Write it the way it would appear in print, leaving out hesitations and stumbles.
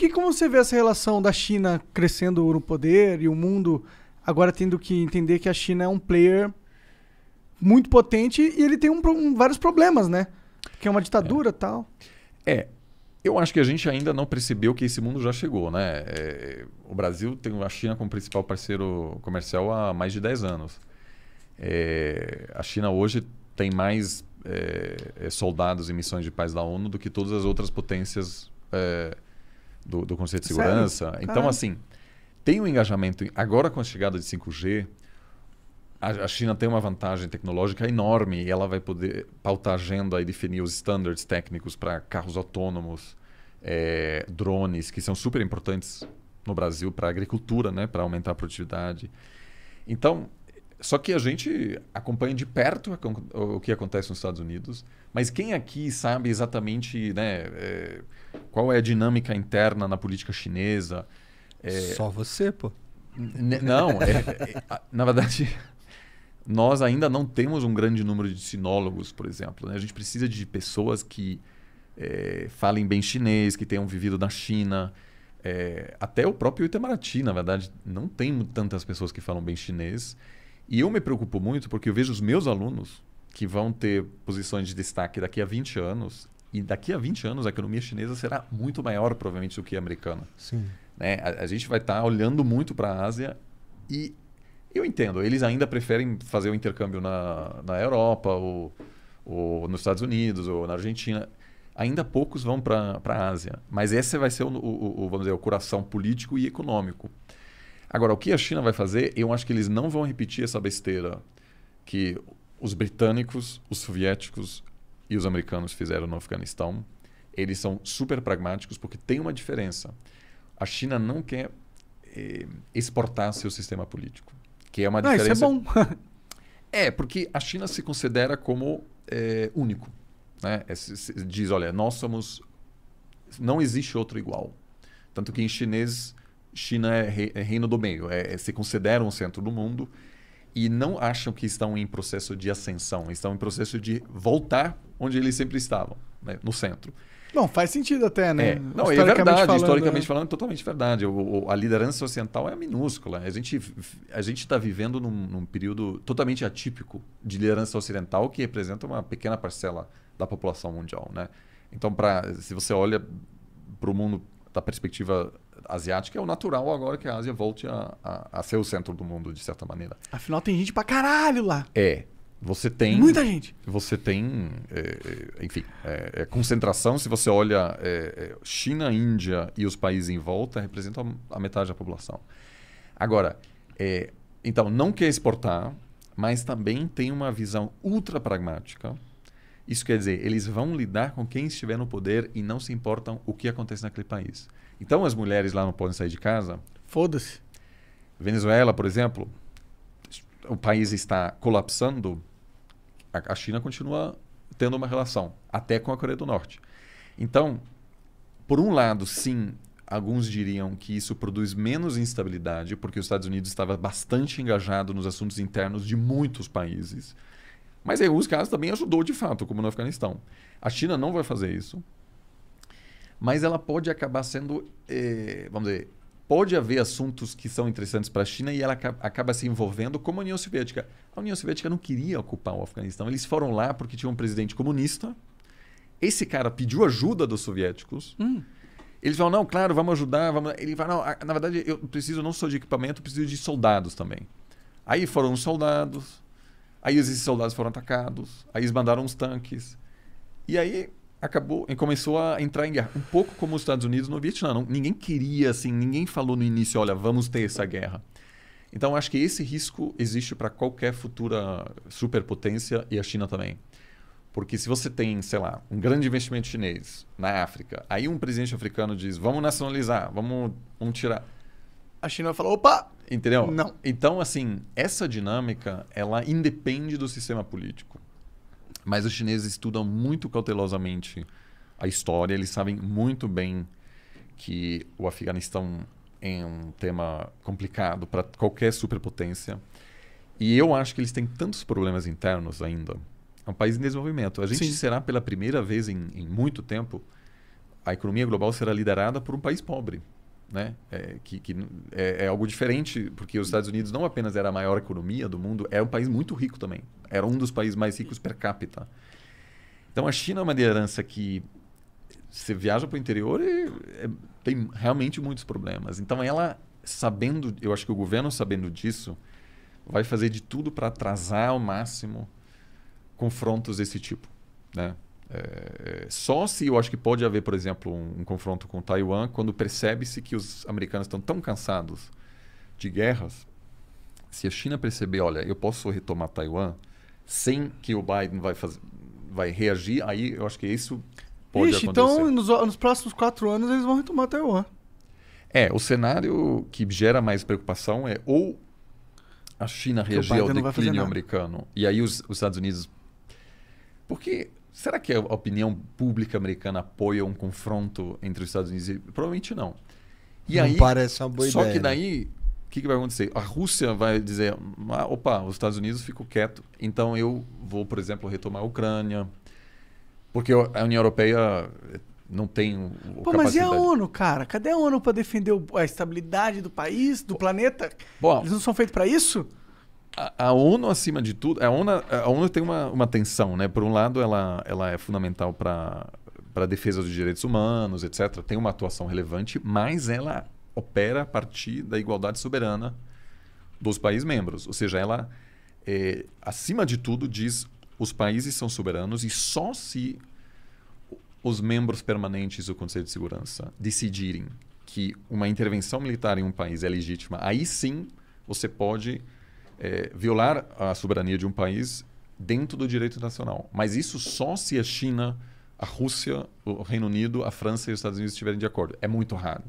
como você vê essa relação da China crescendo no poder e o mundo agora tendo que entender que a China é um player muito potente e ele tem vários problemas, né? Que é uma ditadura e tal. Eu acho que a gente ainda não percebeu que esse mundo já chegou, né? O Brasil tem a China como principal parceiro comercial há mais de 10 anos. A China hoje tem mais soldados em missões de paz da ONU do que todas as outras potências do Conselho de Segurança. Sério? Então, Caralho. assim, tem um engajamento. Agora, com a chegada de 5G, a China tem uma vantagem tecnológica enorme e ela vai poder pautar a agenda e definir os standards técnicos para carros autônomos, drones, que são super importantes no Brasil para a agricultura, né, para aumentar a produtividade. Então, só que a gente acompanha de perto o que acontece nos Estados Unidos, mas quem aqui sabe exatamente, né, qual é a dinâmica interna na política chinesa? Só você, pô. Não, na verdade... Nós ainda não temos um grande número de sinólogos, por exemplo, né? A gente precisa de pessoas que falem bem chinês, que tenham vivido na China. Até o próprio Itamaraty, na verdade, não tem tantas pessoas que falam bem chinês. E eu me preocupo muito porque eu vejo os meus alunos que vão ter posições de destaque daqui a 20 anos. E daqui a 20 anos a economia chinesa será muito maior, provavelmente, do que a americana. Sim. Né? A gente vai estar olhando muito para a Ásia e... Eu entendo, eles ainda preferem fazer o intercâmbio na Europa, ou nos Estados Unidos, ou na Argentina. Ainda poucos vão para a Ásia. Mas esse vai ser vamos dizer, o coração político e econômico. Agora, o que a China vai fazer, eu acho que eles não vão repetir essa besteira que os britânicos, os soviéticos e os americanos fizeram no Afeganistão. Eles são super pragmáticos porque tem uma diferença. A China não quer exportar seu sistema político. Que é uma diferença... Isso é bom. Porque a China se considera como único. Né? Se diz, olha, nós somos... Não existe outro igual. Tanto que em chinês, China é reino do meio. Se considera um centro do mundo e não acham que estão em processo de ascensão. Estão em processo de voltar onde eles sempre estavam, né? No centro. Bom, faz sentido até, né? Não, é verdade, historicamente falando, é totalmente verdade. A liderança ocidental é minúscula. A gente está vivendo num período totalmente atípico de liderança ocidental que representa uma pequena parcela da população mundial. Né? Então, se você olha para o mundo da perspectiva asiática, é o natural agora que a Ásia volte a ser o centro do mundo, de certa maneira. Afinal, tem gente pra caralho lá. Você tem... Muita gente. Você tem, enfim, concentração. Se você olha China, Índia e os países em volta, representam a metade da população. Agora, então, não quer exportar, mas também tem uma visão ultra pragmática. Isso quer dizer, eles vão lidar com quem estiver no poder e não se importam o que acontece naquele país. Então, as mulheres lá não podem sair de casa. Foda-se. Venezuela, por exemplo, o país está colapsando. A China continua tendo uma relação, até com a Coreia do Norte. Então, por um lado, sim, alguns diriam que isso produz menos instabilidade, porque os Estados Unidos estava bastante engajado nos assuntos internos de muitos países. Mas em alguns casos também ajudou de fato, como no Afeganistão. A China não vai fazer isso, mas ela pode acabar sendo, vamos dizer, pode haver assuntos que são interessantes para a China e ela acaba se envolvendo como a União Soviética. A União Soviética não queria ocupar o Afeganistão. Eles foram lá porque tinha um presidente comunista. Esse cara pediu ajuda dos soviéticos. Eles falam, não, claro, vamos ajudar. Ele fala, não, na verdade, eu preciso não só de equipamento, eu preciso de soldados também. Aí foram os soldados. Aí esses soldados foram atacados. Aí eles mandaram os tanques. E aí... começou a entrar em guerra. Um pouco como os Estados Unidos no Vietnã. Ninguém queria, assim, ninguém falou no início, olha, vamos ter essa guerra. Então, acho que esse risco existe para qualquer futura superpotência e a China também. Porque se você tem, sei lá, um grande investimento chinês na África, aí um presidente africano diz, vamos nacionalizar, vamos tirar. A China vai falar, opa! Entendeu? Não. Então, assim, essa dinâmica, ela independe do sistema político. Mas os chineses estudam muito cautelosamente a história. Eles sabem muito bem que o Afeganistão é um tema complicado para qualquer superpotência. E eu acho que eles têm tantos problemas internos ainda. É um país em desenvolvimento. A gente será pela primeira vez em muito tempo a economia global será liderada por um país pobre, né? É algo diferente, porque os Estados Unidos não apenas era a maior economia do mundo, era um país muito rico também. Era um dos países mais ricos per capita. Então, a China é uma liderança que você viaja para o interior e tem realmente muitos problemas. Então, ela sabendo, eu acho que o governo sabendo disso, vai fazer de tudo para atrasar ao máximo confrontos desse tipo, né? Só se eu acho que pode haver, por exemplo, um confronto com Taiwan quando percebe-se que os americanos estão tão cansados de guerras. Se a China perceber, olha, eu posso retomar Taiwan sem que o Biden vai reagir, aí eu acho que isso pode acontecer. Então nos próximos 4 anos eles vão retomar Taiwan. O cenário que gera mais preocupação é ou a China reagir ao declínio americano e aí os Estados Unidos... Porque será que a opinião pública americana apoia um confronto entre os Estados Unidos e... Provavelmente não. E não aí, parece uma boa ideia. Só que daí, o que vai acontecer? A Rússia vai dizer, opa, os Estados Unidos ficam quietos, então eu vou, por exemplo, retomar a Ucrânia, porque a União Europeia não tem capacidade. Mas e a ONU, cara? Cadê a ONU para defender a estabilidade do país, do planeta? Eles não são feitos para isso? A ONU, acima de tudo, a ONU tem uma tensão, né? Por um lado, ela é fundamental para a defesa dos direitos humanos, etc. Tem uma atuação relevante, mas ela opera a partir da igualdade soberana dos países membros. Ou seja, ela, acima de tudo, diz os países são soberanos e só se os membros permanentes do Conselho de Segurança decidirem que uma intervenção militar em um país é legítima, aí sim você pode... violar a soberania de um país dentro do direito nacional. Mas isso só se a China, a Rússia, o Reino Unido, a França e os Estados Unidos estiverem de acordo. É muito raro.